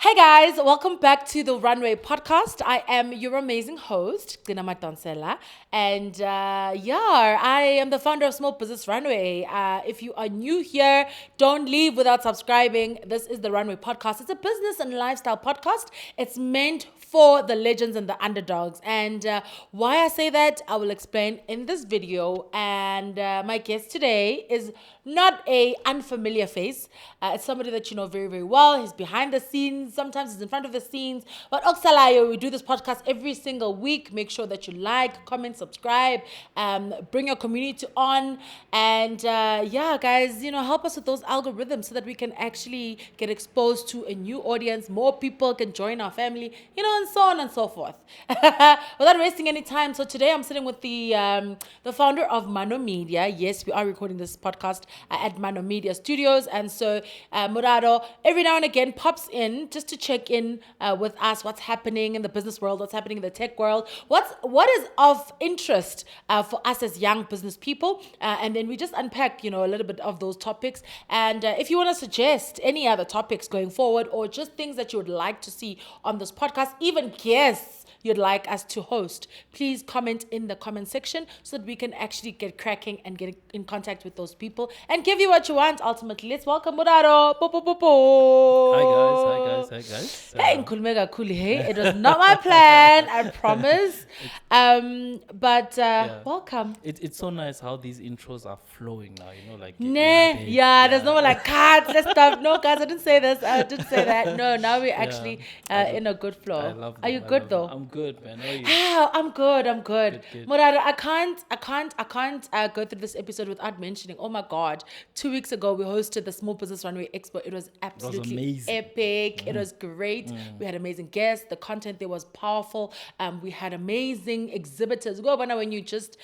Hey guys, welcome back to the Runway podcast. I am your amazing host, Gcina, and I am the founder of Small Business Runway. If you are new here, don't leave without subscribing. This is the Runway podcast. It's a business and lifestyle podcast. It's meant for the legends and the underdogs. And why I say that, I will explain in this video. And my guest today is not a unfamiliar face. It's somebody that you know very, very well. He's behind the scenes. Sometimes he's in front of the scenes. But Oksalayo, we do this podcast every single week. Make sure that you like, comment, subscribe, bring your community on. And guys, help us with those algorithms so that we can actually get exposed to a new audience. More people can join our family, and so on and so forth. Without wasting any time. So today I'm sitting with the founder of Mano Media. Yes, we are recording this podcast at Mano Media Studios. And so Mulalo every now and again pops in just to check in with us, what's happening in the business world, what's happening in the tech world, what is of interest for us as young business people. And then we just unpack, a little bit of those topics. And if you want to suggest any other topics going forward or just things that you would like to see on this podcast, even guests you'd like us to host, please comment in the comment section so that we can actually get cracking and get in contact with those people and give you what you want ultimately. Let's welcome Mulalo. Hi guys. Hey, nkhulume kakhulu, hey. It was not my plan, I promise. But welcome. It's so nice how these intros are flowing now, there's no one like, cuts, let's stop. No, guys, I didn't say this. I didn't say that. No, now we're actually in a good flow. I love them. Are you good though? I'm good, man. How are you? I'm good. Good. Mulalo, I can't go through this episode without mentioning, oh my God, 2 weeks ago we hosted the Small Business Runway Expo. It was absolutely epic. It was great. We had amazing guests. The content there was powerful. We had amazing exhibitors. Go when you just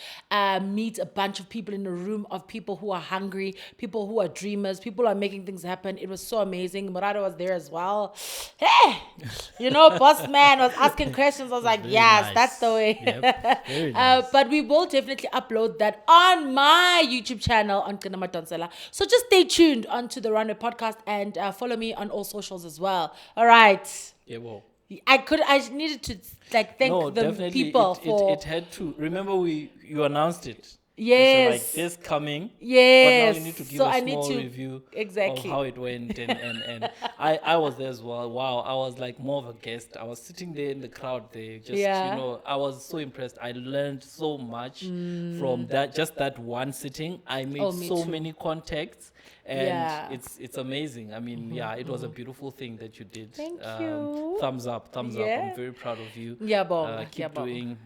meet a bunch of people in a room of people who are hungry, people who are dreamers, people who are making things happen. It was so amazing. Mulalo was there as well. Hey, boss man was asking questions. I was like, yes, nice. that's the way. Yep. Very nice. But we will definitely upload that on my YouTube channel on Gcina. So just stay tuned onto the Runway podcast and follow me on all socials as well. All right. Yeah, well. I needed to thank the people for. It had to. Remember, you announced it. Yes. So this coming. Yes. But now you need to give a small review exactly of how it went. And I was there as well. Wow. I was like more of a guest. I was sitting there in the crowd there. I was so impressed. I learned so much from that one sitting. I made so many contacts. And it's amazing. I mean, it was a beautiful thing that you did. Thank you. Thumbs up. I'm very proud of you. Keep doing,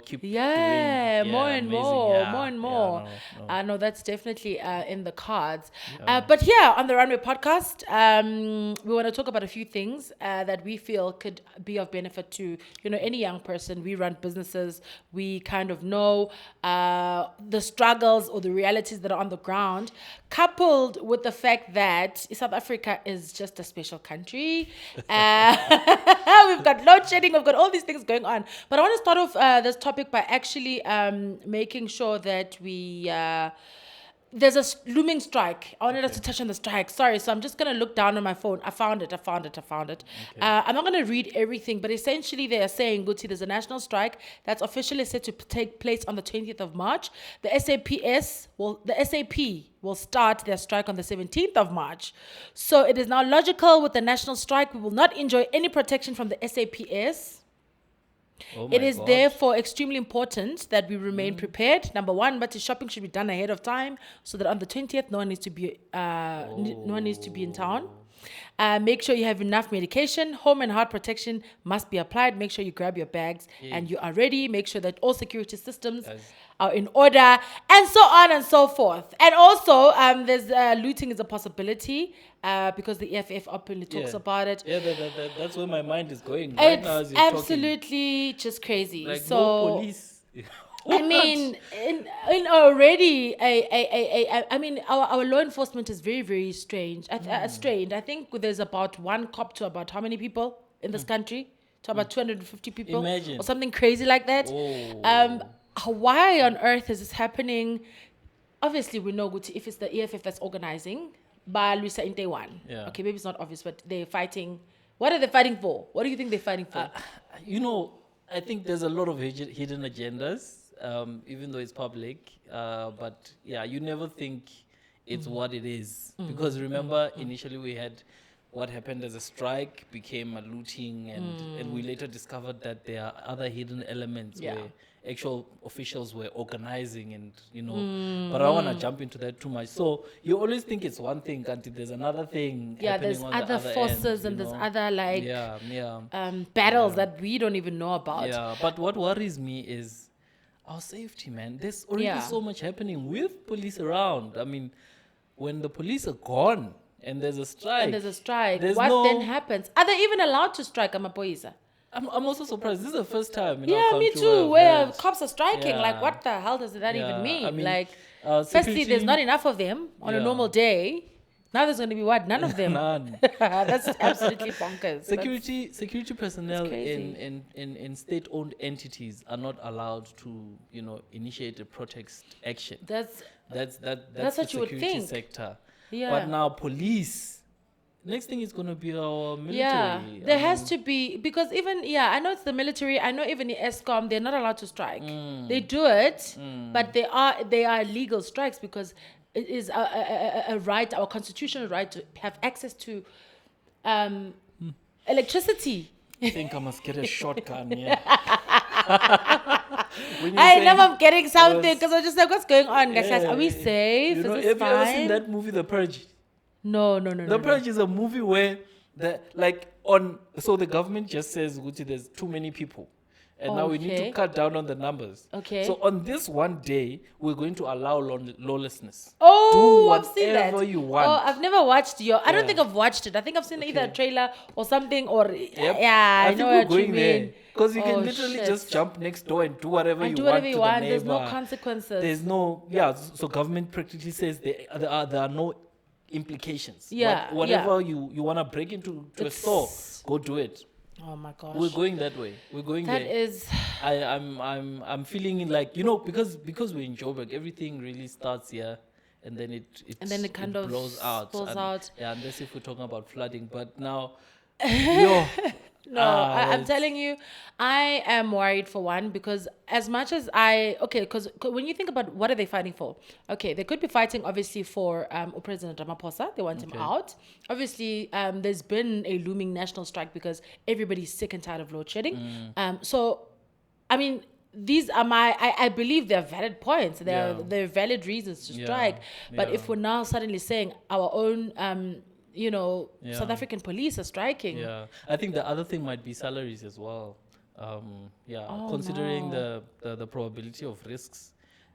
keep doing. More and amazing. more. No. I know that's definitely in the cards. But here on the Runway podcast, we want to talk about a few things that we feel could be of benefit to, any young person. We run businesses. We kind of know the struggles or the realities that are on the ground, coupled with the fact that South Africa is just a special country. We've got load shedding, we've got all these things going on. But I want to start off this topic by actually making sure that we... there's a looming strike. I wanted us to touch on the strike. Sorry, so I'm just going to look down on my phone. I found it. Okay. I'm not going to read everything, but essentially they are saying, Guti, there's a national strike that's officially set to take place on the 20th of March. The SAP will start their strike on the 17th of March. So it is now logical with the national strike, we will not enjoy any protection from the SAPS. It is therefore extremely important that we remain prepared. Number one, but the shopping should be done ahead of time so that on the 20th, no one needs to be in town. Make sure you have enough medication. Home and heart protection must be applied. Make sure you grab your bags and you are ready. Make sure that all security systems are in order, and so on and so forth. And also, there's looting is a possibility because the EFF openly talks about it. Yeah, that's where my mind is going right now as you're absolutely talking. Just crazy. Like so no police. I mean, in already, I mean, our law enforcement is very, very strange. Strained. I think there's about one cop to about how many people in this country? To about 250 people. Imagine. Or something crazy like that. Why on earth is this happening? Obviously, we know if it's the EFF that's organizing, but Luisa in Taiwan. Yeah. Okay, maybe it's not obvious, but they're fighting What are they fighting for? What do you think they're fighting for? I think there's a lot of hidden agendas, even though it's public. But yeah, you never think it's what it is. Because remember, initially we had what happened as a strike became a looting, and we later discovered that there are other hidden elements where actual officials were organizing but I don't want to jump into that too much. So you always think it's one thing until there's another thing happening there's on other the other forces end, and there's other battles that we don't even know about. Yeah, but what worries me is our safety, man. There's already so much happening with police around. I mean, when the police are gone and there's a strike, what then happens? Are they even allowed to strike Amapoisa? I'm also surprised. This is the first time. Me too. Where cops are striking. Like, what the hell does that even mean? I mean, like, firstly, there's not enough of them on a normal day. Now there's going to be what? None of them. None. That's absolutely bonkers. Security personnel in state-owned entities are not allowed to, initiate a protest action. That's what you would think. Sector. Yeah. But now police. Next thing is going to be our military. Yeah, there has to be, because even, I know it's the military. I know even the ESCOM, they're not allowed to strike. They do it, but they are legal strikes because it is a right, our constitutional right to have access to electricity. I think I must get a shotgun, yeah. I know I'm getting something because I'm just like, what's going on, guys? Are we safe? Is this have fine? you ever seen that movie, The Purge? No. The Purge is a movie where the government just says, Gucci, there's too many people. And now we need to cut down on the numbers. Okay. So on this one day, we're going to allow lawlessness. Oh, do I've seen that. whatever you want. Oh, I've never watched I don't think I've watched it. I think I've seen either a trailer or something or I know what you mean. Because you can literally just jump next door and do whatever you want to the neighbor. There's no consequences. There's no so government practically says there are no implications. Whatever you want to break into a store, go do it. Oh my gosh. We're going that way. We're going there. That is. I'm feeling like, because we're in Joburg, everything really starts here, and then it kind of blows out. Yeah, unless if we're talking about flooding. But now, I'm telling you, I am worried for one, because as much as because when you think about what are they fighting for? Okay, they could be fighting obviously for President Ramaphosa. They want him out. Obviously, there's been a looming national strike because everybody's sick and tired of load shedding. So, I mean, these are I believe they're valid points. They're valid reasons to strike. But if we're now suddenly saying our own South African police are striking. Yeah, I think the other thing might be salaries as well. Considering the probability of risks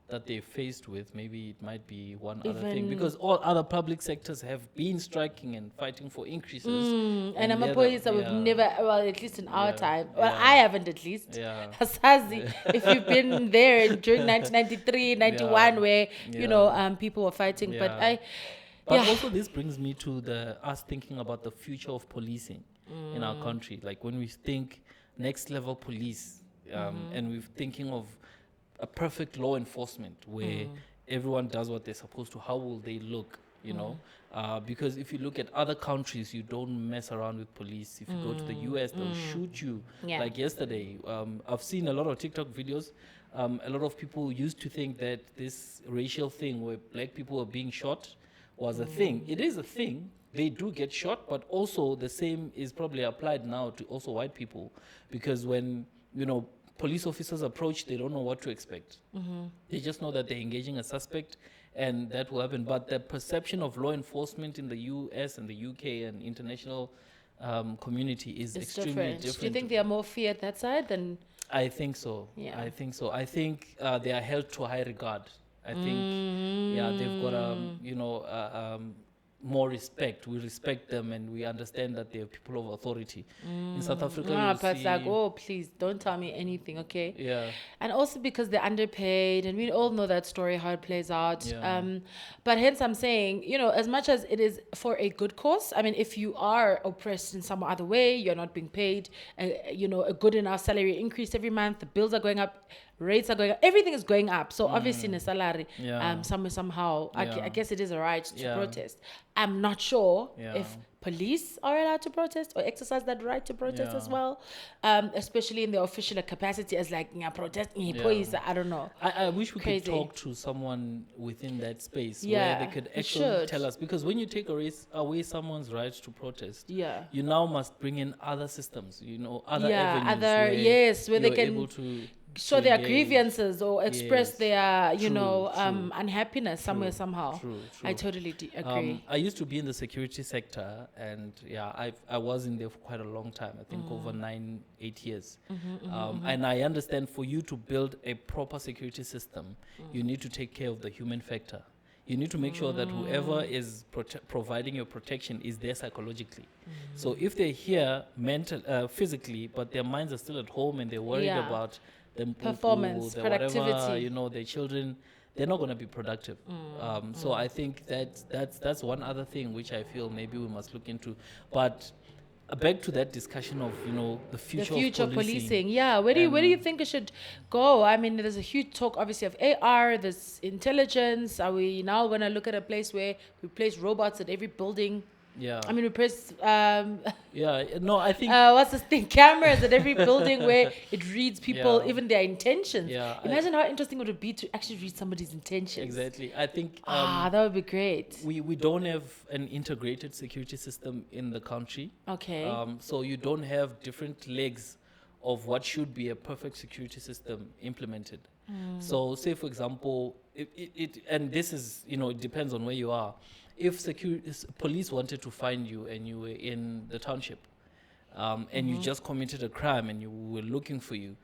that they're faced with, maybe it might be one other thing, because all other public sectors have been striking and fighting for increases. And Amapoisa, we've never, at least in our time, I haven't at least. Hasazi, if you've been there during 1993, 91, where, people were fighting. But also this brings me to us thinking about the future of policing in our country. Like when we think next level police, and we're thinking of a perfect law enforcement where everyone does what they're supposed to, how will they look, because if you look at other countries, you don't mess around with police. If you go to the US, they'll shoot you. Like yesterday, I've seen a lot of TikTok videos. A lot of people used to think that this racial thing where black people are being shot was a thing. It is a thing. They do get shot, but also the same is probably applied now to also white people, because when police officers approach, they don't know what to expect. They just know that they're engaging a suspect, and that will happen. But the perception of law enforcement in the US and the UK and international community is extremely different. Do you think they are more feared that side than? I think so. I think so. I think they are held to high regard. I think, they've got more respect. We respect them, and we understand that they're people of authority. In South Africa, please don't tell me anything, okay? Yeah. And also because they're underpaid, and we all know that story, how it plays out. But hence I'm saying, as much as it is for a good cause, I mean, if you are oppressed in some other way, you're not being paid, a good enough salary increase every month, the bills are going up, rates are going up. Everything is going up. So obviously in a salary, Yeah. somehow, I Yeah. guess it is a right to Yeah. protest. I'm not sure Yeah. if police are allowed to protest or exercise that right to protest as Yeah. well, especially in their official capacity as like protest, police. I don't know. I wish we Crazy. could talk to someone within that space Yeah, where they could we actually should. tell us, because when you take away someone's right to protest, Yeah. you now must bring in other systems, other Yeah, avenues where they you're can able to show to their engage. grievances or express Yes. their, True. unhappiness somewhere, somehow. True. I totally agree. I used to be in the security sector, and I was in there for quite a long time. I think over 8 years. And I understand for you to build a proper security system, you need to take care of the human factor. You need to make sure that whoever is providing your protection is there psychologically. So if they're here physically, but their minds are still at home and they're worried Yeah. about them Performance, productivity. whatever, their children, they're not going to be productive. So I think that's one other thing which I feel maybe we must look into. But back to that discussion of the future of policing. Yeah, where do you think it should go? I mean, there's a huge talk obviously of AR, there's intelligence. Are we now going to look at a place where we place robots at every building? Yeah. I mean, we place I think what's this thing? Cameras at every building where it reads people, Yeah. even their intentions. Yeah, Imagine how interesting it would be to actually read somebody's intentions. exactly. I think That would be great. we don't have an integrated security system in the country. Okay. So you don't have different legs of what should be a perfect security system implemented. So say for example, and this is, it depends on where you are. If police wanted to find you and you were in the township, and you just committed a crime and you were looking for you,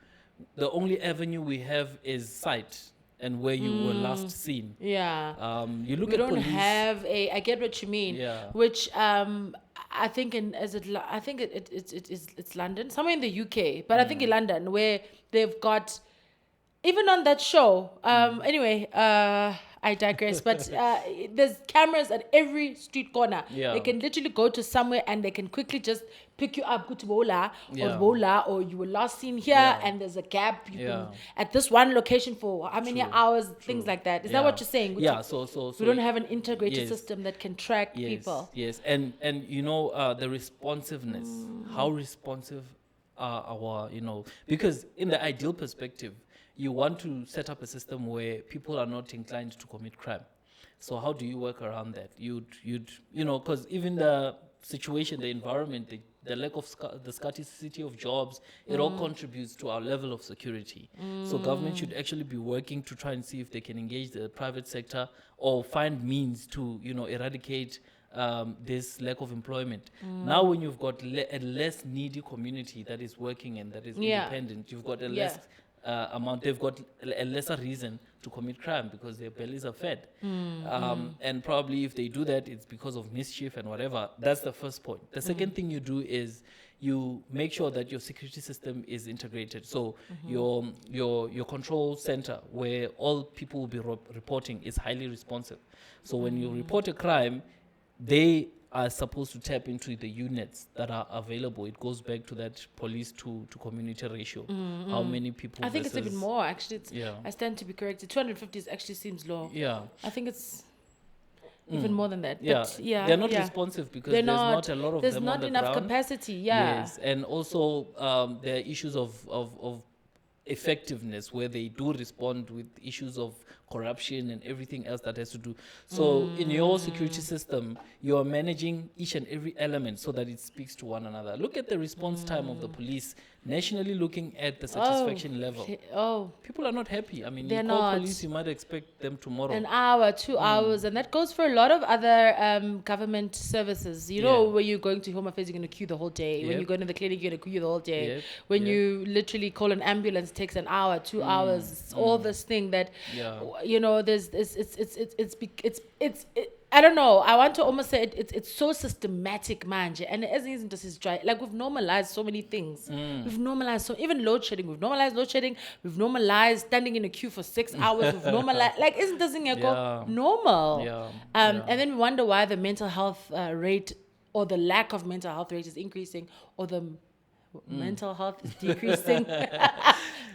the only avenue we have is sight and where you were last seen. Yeah. You look We at don't police. have I get what you mean. Yeah. Which I think it's London, somewhere in the UK, but I think in London where they've got, even on that show. Anyway, I digress. But there's cameras at every street corner. Yeah. They can literally go to somewhere and they can quickly just pick you up, go to Bola Yeah. or you were last seen here Yeah. and there's a gap. You Yeah. can, at this one location for how many True. hours, things like that. Is that what you're saying? Yeah. So We don't have an integrated Yes. system that can track people. Yes, and the responsiveness. How responsive are our because in the ideal perspective, you want to set up a system where people are not inclined to commit crime. So how do you work around that? You'd because even the situation, the environment, the lack of the scarcity of jobs, it all contributes to our level of security. So government should actually be working to try and see if they can engage the private sector or find means to eradicate this lack of employment. Now when you've got a less needy community that is working and that is independent, you've got a less amount, they've got a lesser reason to commit crime because their bellies are fed. And probably if they do that, it's because of mischief and whatever. That's the first point. The second thing you do is you make sure that your security system is integrated. So your control center where all people will be reporting is highly responsive. So when you report a crime, they are supposed to tap into the units that are available. It goes back to that police to community ratio. How many people? I think it's even more actually. Yeah. I stand to be corrected. 250 actually seems low. Yeah. I think it's even more than that. Yeah. But yeah, They're not yeah. responsive because They're there's not a lot of there's them not on the enough ground. capacity. Yeah. Yes, and also there are issues of effectiveness where they do respond with issues of corruption and everything else that has to do. So in your security system, you are managing each and every element so that it speaks to one another. Look at the response time of the police nationally, looking at the satisfaction level. People are not happy. I mean, They're you call not. police, you might expect them tomorrow. An hour, 2 hours, and that goes for a lot of other government services. You know, where you're going to Home Affairs, you're going to queue the whole day. When Yep. you go to the clinic, you're going to queue the whole day. Yep. When Yep. you literally call an ambulance, it takes an hour, 2 hours. It's all this thing that, it's I don't know. I want to almost say it's so systematic, manje, and it isn't just dry. Like we've normalized so many things. We've normalized even load shedding. We've normalized load shedding. We've normalized standing in a queue for 6 hours. We've normalized isn't this thing normal? And then we wonder why the mental health rate or the lack of mental health rate is increasing, or the mental health is decreasing.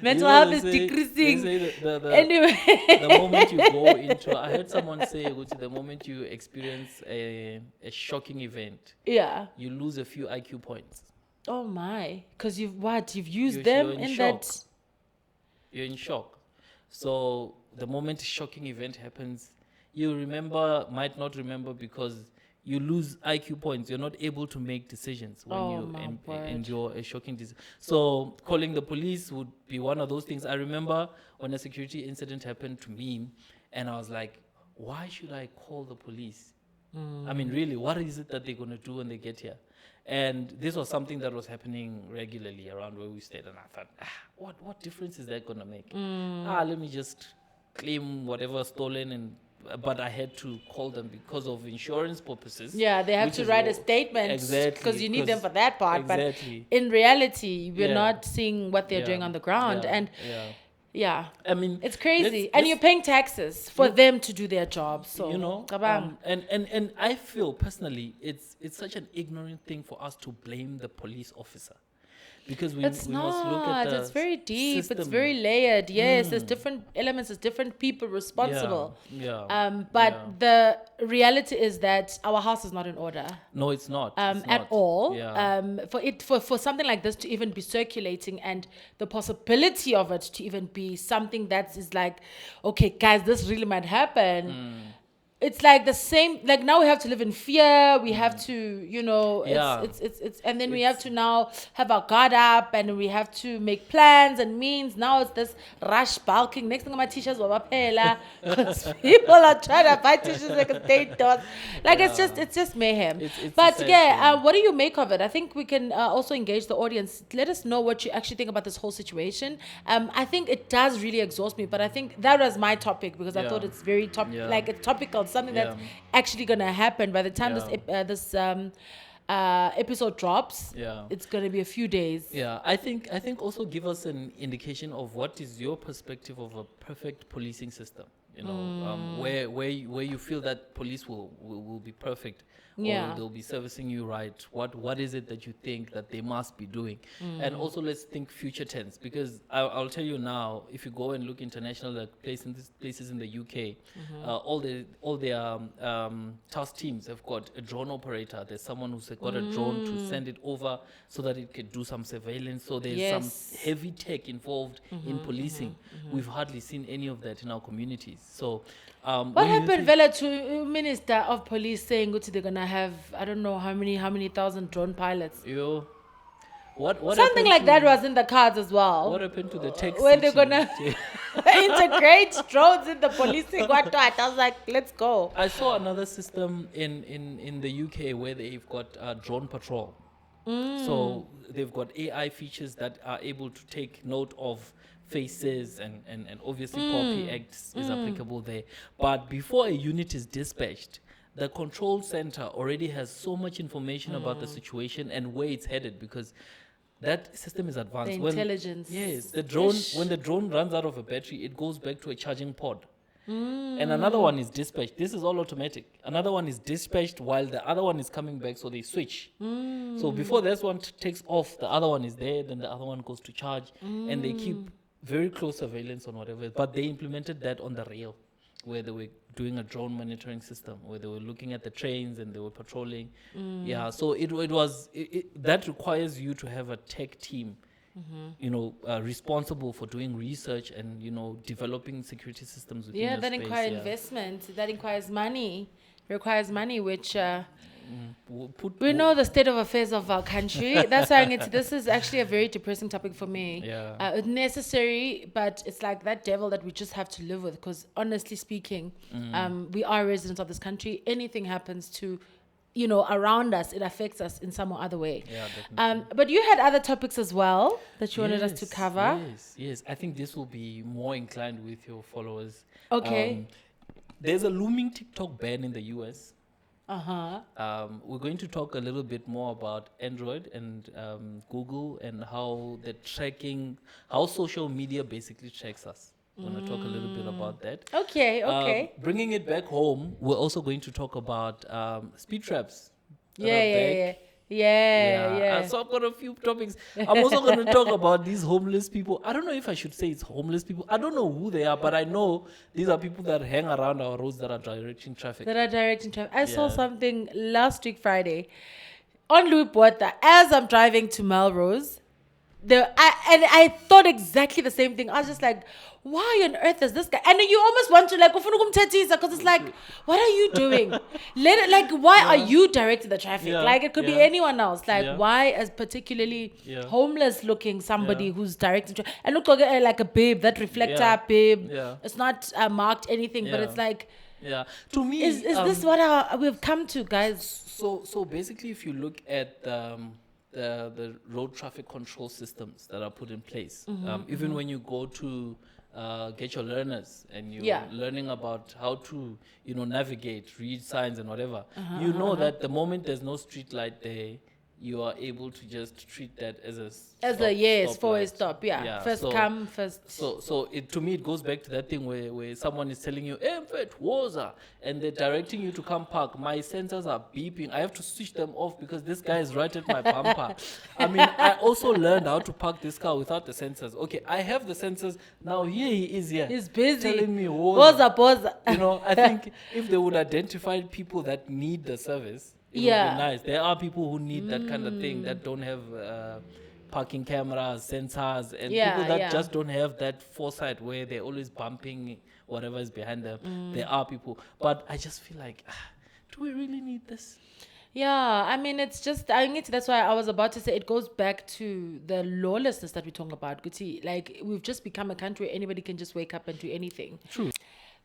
Mental You know, health they is say- decreasing. They say Anyway. the moment you go into, I heard someone say, Gucci, the moment you experience a shocking event, Yeah. you lose a few IQ points. Oh my. Because you've used You're them in in shock. that. You're in shock. So the moment a shocking event happens, might not remember because you lose IQ points. You're not able to make decisions when Oh, you my word. endure a shocking decision. So calling the police would be one of those things. I remember when a security incident happened to me, and I was like, why should I call the police? I mean, really, what is it that they're going to do when they get here? And this was something that was happening regularly around where we stayed. And I thought, what difference is that going to make? Let me just claim whatever stolen. But I had to call them because of insurance purposes. Yeah, they have which to is write a what- statement Exactly. because you need them for that part. Exactly. But in reality, we're Yeah. not seeing what they're doing on the ground. Yeah, And yeah. yeah, I mean, it's crazy. let's- And you're paying taxes for them to do their job. So, you know, cabang. and I feel personally it's such an ignorant thing for us to blame the police officer, because we It's must look at not. the It's very deep. It's system. very layered. Yes, there's different elements. There's different people responsible. Yeah. But yeah. the reality is that our house is not in order. No, it's not. It's At not. all. Yeah. For something like this to even be circulating and the possibility of it to even be something that is like, okay, guys, this really might happen. It's like the same, like now we have to live in fear. We have to, Yeah. it's and then we have to now have our guard up and we have to make plans and means. Now it's this rush bulking. Next thing my teachers will because people are trying to buy teachers like a state does. Like it's just mayhem. It's But the same yeah, thing. what do you make of it? I think we can also engage the audience. Let us know what you actually think about this whole situation. I think it does really exhaust me, but I think that was my topic because I Yeah. thought it's very Yeah. like it's topical. It's something that's Yeah. actually gonna happen by the time Yeah. this episode drops. Yeah. It's gonna be a few days. Yeah, I think also give us an indication of what is your perspective of a perfect policing system. You know, where you feel that police will be perfect, Yeah. or they'll be servicing you right. What is it that you think that they must be doing? And also let's think future tense, because I'll tell you now, if you go and look international, like places in the UK, all their task teams have got a drone operator. There's someone who's got a drone to send it over so that it can do some surveillance. So there's Yes. some heavy tech involved in policing. We've hardly seen any of that in our communities. So What happened, Vela, to Minister of Police saying they're gonna have I don't know how many thousand drone pilots? What Something happened like to- that was in the cards as well. What happened to the tech Where they're city? gonna integrate drones in the policing. What I was like, let's go. I saw another system in the UK where they've got drone patrol. So they've got AI features that are able to take note of faces and obviously Poppy Act is applicable there. But before a unit is dispatched, the control center already has so much information about the situation and where it's headed, because that system is advanced. The intelligence. Yes, the drone, when the drone runs out of a battery, it goes back to a charging pod. And another one is dispatched. This is all automatic. Another one is dispatched while the other one is coming back, so they switch. So before this one takes off, the other one is there, then the other one goes to charge, and they keep very close surveillance on whatever. But they implemented that on the rail, where they were doing a drone monitoring system, where they were looking at the trains and they were patrolling. Yeah, so that requires you to have a tech team, responsible for doing research and developing security systems within your That space. requires investment. That requires money, which we know the state of affairs of our country. That's why this is actually a very depressing topic for me. Yeah. It's necessary, but it's like that devil that we just have to live with. Because honestly speaking, we are residents of this country. Anything happens to, around us, it affects us in some or other way. Yeah, definitely. But you had other topics as well that you wanted us to cover. Yes. I think this will be more inclined with your followers. Okay. There's a looming TikTok ban in the US. Uh-huh. We're going to talk a little bit more about Android and Google and how social media basically tracks us. We're going to talk a little bit about that. Okay. Bringing it back home, we're also going to talk about speed traps. that are Yeah. back Yeah. So I've got a few topics. I'm also going to talk about these homeless people. I don't know if I should say it's homeless people. I don't know who they are, but I know these are people that hang around our roads that are directing traffic. That are directing traffic. I saw Yeah. something last week Friday on Loop Water as I'm driving to Melrose. I thought exactly the same thing. I was just like, why on earth is this guy? And then you almost want to like, because it's like, what are you doing? Why are you directing the traffic? Yeah, Like, it could be yeah. anyone else. Like, Yeah. why as particularly Yeah. homeless looking somebody Yeah. who's directing traffic? And look like a babe, that reflector Yeah. babe. Yeah. It's not marked anything, but Yeah. it's like, Yeah. To me, is this what we've come to, guys? So basically, if you look at the road traffic control systems that are put in place, even when you go to get your learners and you're Yeah. learning about how to navigate, read signs and whatever, you know that the moment there's no street light there, you are able to just treat that as a forward stop. Yeah. First so- come, first. So to me, it goes back to that thing where someone is telling you, water, and they're directing you to come park. My sensors are beeping. I have to switch them off because this guy is right at my bumper. I mean, I also learned how to park this car without the sensors. Okay, I have the sensors. Now here he is here. He's busy. Telling me water. Posa. I think if they would identify people that need the service, it would Yeah. be nice. There are people who need that kind of thing that don't have parking cameras, sensors, and Yeah, people that yeah. just don't have that foresight where they're always bumping whatever is behind them. There are people, but I just feel like, do we really need this? Yeah, I mean, it's just, that's why I was about to say it goes back to the lawlessness that we're talking about. Guti. Like, we've just become a country where anybody can just wake up and do anything. True.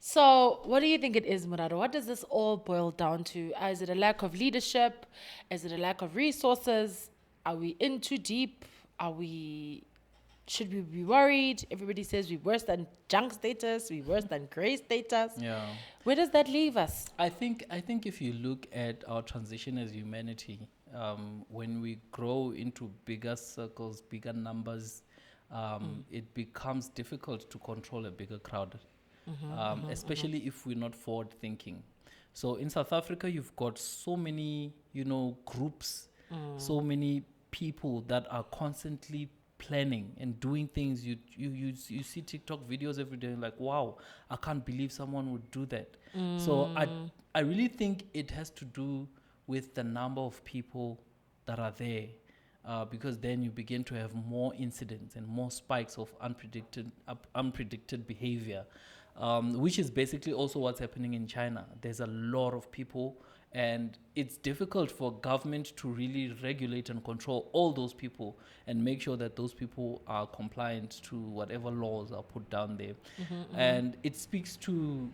So, what do you think it is, Mulalo? What does this all boil down to? Is it a lack of leadership? Is it a lack of resources? Are we in too deep? Should we be worried? Everybody says we're worse than junk status, we're worse than gray status. Yeah. Where does that leave us? I think if you look at our transition as humanity, when we grow into bigger circles, bigger numbers, it becomes difficult to control a bigger crowd, especially if we're not forward thinking. So in South Africa, you've got so many, groups, so many people that are constantly planning and doing things. You see TikTok videos every day, like, wow, I can't believe someone would do that. So I really think it has to do with the number of people that are there, because then you begin to have more incidents and more spikes of unpredicted behavior, which is basically also what's happening in China. There's a lot of people, and it's difficult for government to really regulate and control all those people and make sure that those people are compliant to whatever laws are put down there. And it speaks to,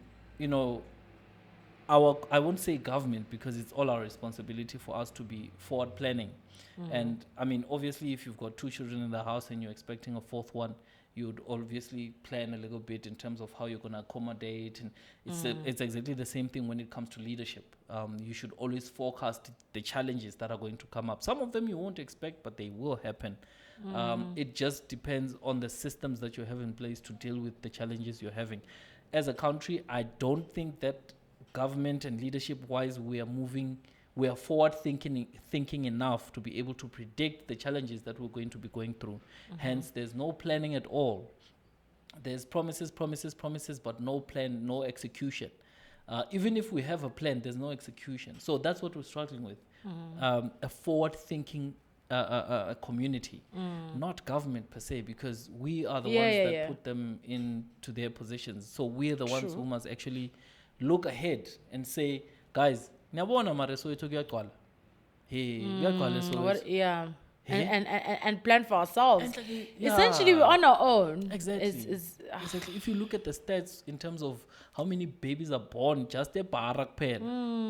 I won't say government, because it's all our responsibility for us to be forward planning. And I mean, obviously, if you've got 2 children in the house and you're expecting a 4th one, you would obviously plan a little bit in terms of how you're going to accommodate. And it's exactly the same thing when it comes to leadership. You should always forecast the challenges that are going to come up. Some of them you won't expect, but they will happen. It just depends on the systems that you have in place to deal with the challenges you're having. As a country, I don't think that government and leadership-wise we are forward thinking enough to be able to predict the challenges that we're going to be going through. Hence, there's no planning at all. There's promises, but no plan, no execution. Even if we have a plan, there's no execution. So that's what we're struggling with. A forward thinking a community, not government per se, because we are the ones that put them into their positions. So we're the ones who must actually look ahead and say, guys, niyabona mara soweto kuyagcwala. Hey, kuyagcwala Soweto. Yeah. Hey? And plan for ourselves. Yeah. Essentially, we're on our own. Exactly. Exactly. If you look at the stats in terms of how many babies are born just a barak pen,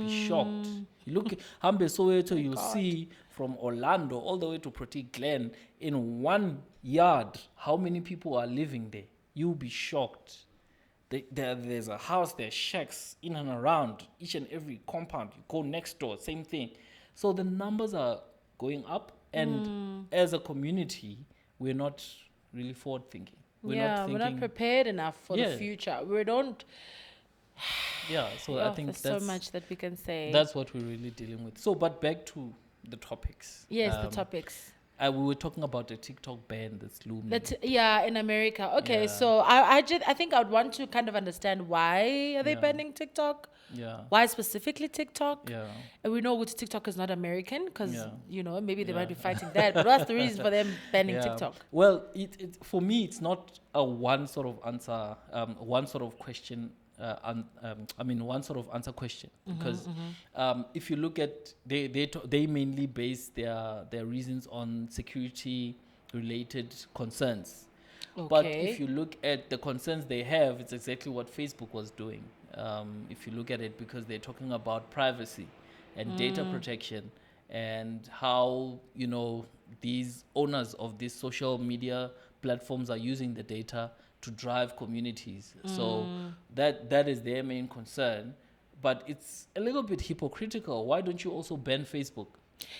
be shocked. You look at Hambe Soweto, you'll see from Orlando all the way to Protea Glen in 1 yard how many people are living there. You'll be shocked. There's a house, there's shacks in and around each and every compound. You go next door, same thing. So the numbers are going up, and as a community, we're not really forward thinking. We're not prepared enough for the future. We don't. Yeah, so I think there's so much that we can say. That's what we're really dealing with. So, but back to the topics. Yes, the topics. We were talking about a TikTok ban that's looming. In America. Okay, Yeah. so I think I would want to kind of understand why are they banning TikTok? Yeah. Why specifically TikTok? Yeah. And we know which TikTok is not American because maybe they Yeah. might be fighting that. But what's the reason for them banning TikTok? Well, it for me, it's not a one sort of answer, one sort of question. One sort of answer question, because if you look at they mainly base their reasons on security related concerns. Okay. But if you look at the concerns they have, it's exactly what Facebook was doing. If you look at it, because they're talking about privacy and data protection, and how these owners of these social media platforms are using the data to drive communities. So that is their main concern. But it's a little bit hypocritical. Why don't you also ban Facebook?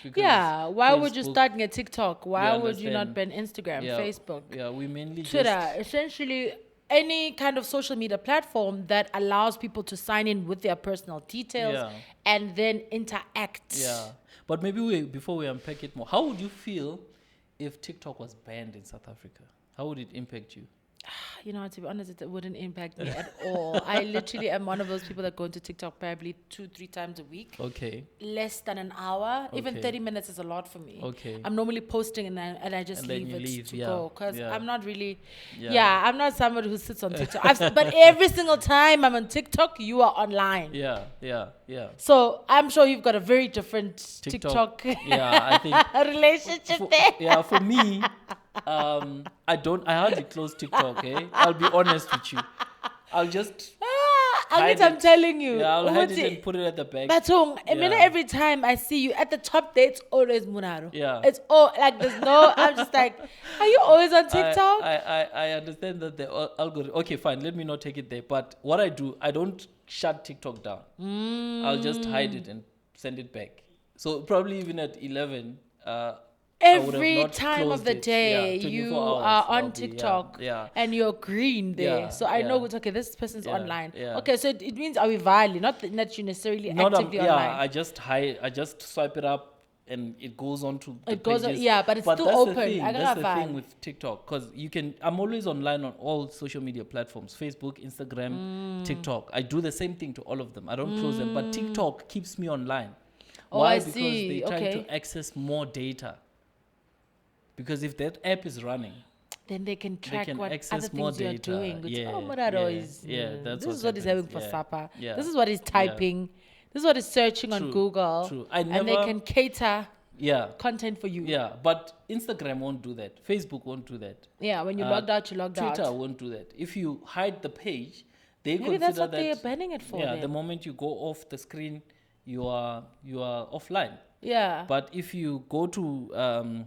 Because why would you Facebook, start a TikTok? Why would you not ban Instagram, Facebook? Yeah, we mainly Twitter, essentially any kind of social media platform that allows people to sign in with their personal details and then interact. Yeah. But maybe before we unpack it more, how would you feel if TikTok was banned in South Africa? How would it impact you? To be honest, it wouldn't impact me at all. I literally am one of those people that go into TikTok probably 2-3 times a week. Okay. Less than an hour. Okay. Even 30 minutes is a lot for me. Okay. I'm normally posting and I just leave it to go. Because I'm not really... I'm not somebody who sits on TikTok. But every single time I'm on TikTok, you are online. Yeah. So I'm sure you've got a very different TikTok I think relationship there. Yeah, for me... I hardly close TikTok, I'll be honest with you. I'll just I'm telling you. Yeah, I'll hide it and put it at the back. But every time I see you at the top there, it's always Mulalo. Yeah. It's all like there's no I'm just like, are you always on TikTok? I understand that the algorithm. Okay, fine, let me not take it there. But what I do, I don't shut TikTok down. I'll just hide it and send it back. So probably even at 11, every time of the day you are on TikTok and you're green there. So I know, okay, this person's online. Okay, so it means are we violent? Not that you necessarily actively online. I just swipe it up and it goes on to the pages. But it's still that's open. That's the thing with TikTok, because I'm always online on all social media platforms: Facebook, Instagram, TikTok. I do the same thing to all of them. I don't close them, but TikTok keeps me online. Why? Because they're trying to access more data. Because if that app is running, then they can track what other things you're doing. This is what he's having for supper. This is what he's typing. This is what he's searching on Google. True. And they can cater content for you. Yeah, but Instagram won't do that. Facebook won't do that. Yeah, when you logged out, you logged out. Twitter won't do that. If you hide the page, they Maybe that's what they're banning it for. Yeah, the moment you go off the screen, you are offline. Yeah. But if you go to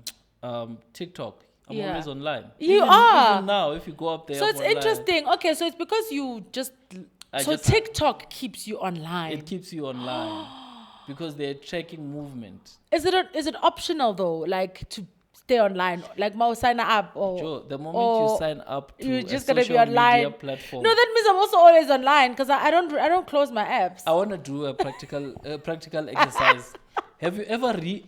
TikTok, I'm always online. Even now, if you go up there, so it's interesting. Okay, so it's because you TikTok keeps you online. It keeps you online because they're tracking movement. Is it optional though, like to stay online, like sign up or? Sure. The moment you sign up to you're just gonna be online platform. No, that means I'm also always online because I don't close my apps. I want to do a practical exercise. Have you ever read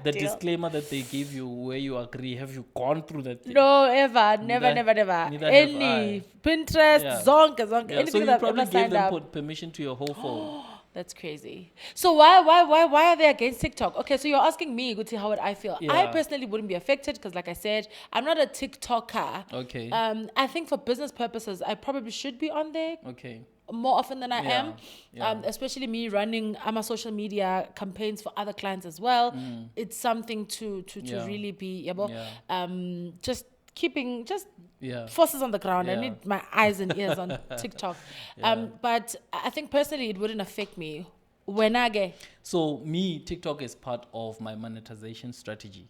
the disclaimer that they give you where you agree? Have you gone through that thing? No, ever. Never. Any Pinterest, Zonk, anything so you that probably ever gave signed them up. permission to your whole phone. That's crazy. So why are they against TikTok? Okay, so you're asking me, Guti, how would I feel? Yeah. I personally wouldn't be affected because, like I said, I'm not a TikToker. Okay. I think for business purposes, I probably should be on there. Okay. More often than I am, especially me running social media campaigns for other clients as well. It's something to really be able, just keeping forces on the ground. I need my eyes and ears on TikTok. But I think personally it wouldn't affect me. So me, TikTok is part of my monetization strategy.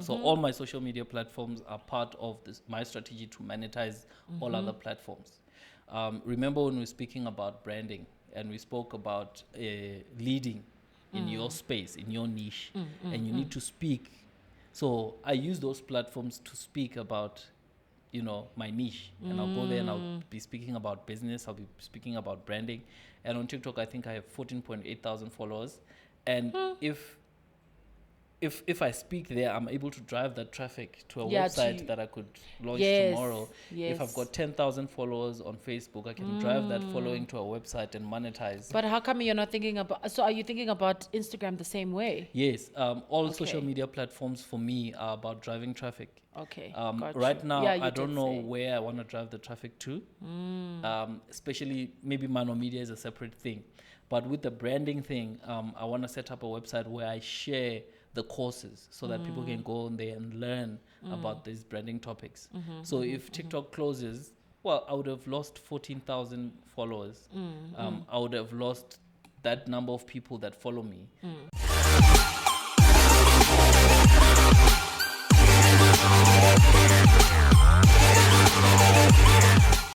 So all my social media platforms are part of my strategy to monetize all other platforms. Remember when we were speaking about branding and we spoke about leading in your space, in your niche, and you need to speak. So I use those platforms to speak about, my niche. And I'll go there and I'll be speaking about business. I'll be speaking about branding. And on TikTok, I think I have 14.8 thousand followers. And if if I speak there, I'm able to drive that traffic to a Yeah, website that I could launch Yes, tomorrow. If I've yes. got 10,000 followers on Facebook, I can drive that following to a website and monetize. But how come you're not thinking about? So are you thinking about Instagram the same way? Yes, all social Okay. media platforms for me are about driving traffic. Okay. Right now, Yeah, you I did don't know say. where I want to drive the traffic to. Especially maybe Mano Media is a separate thing. But with the branding thing, I want to set up a website where I share the courses so that people can go on there and learn about these branding topics. So if TikTok closes, well, I would have lost 14,000 followers. I would have lost that number of people that follow me.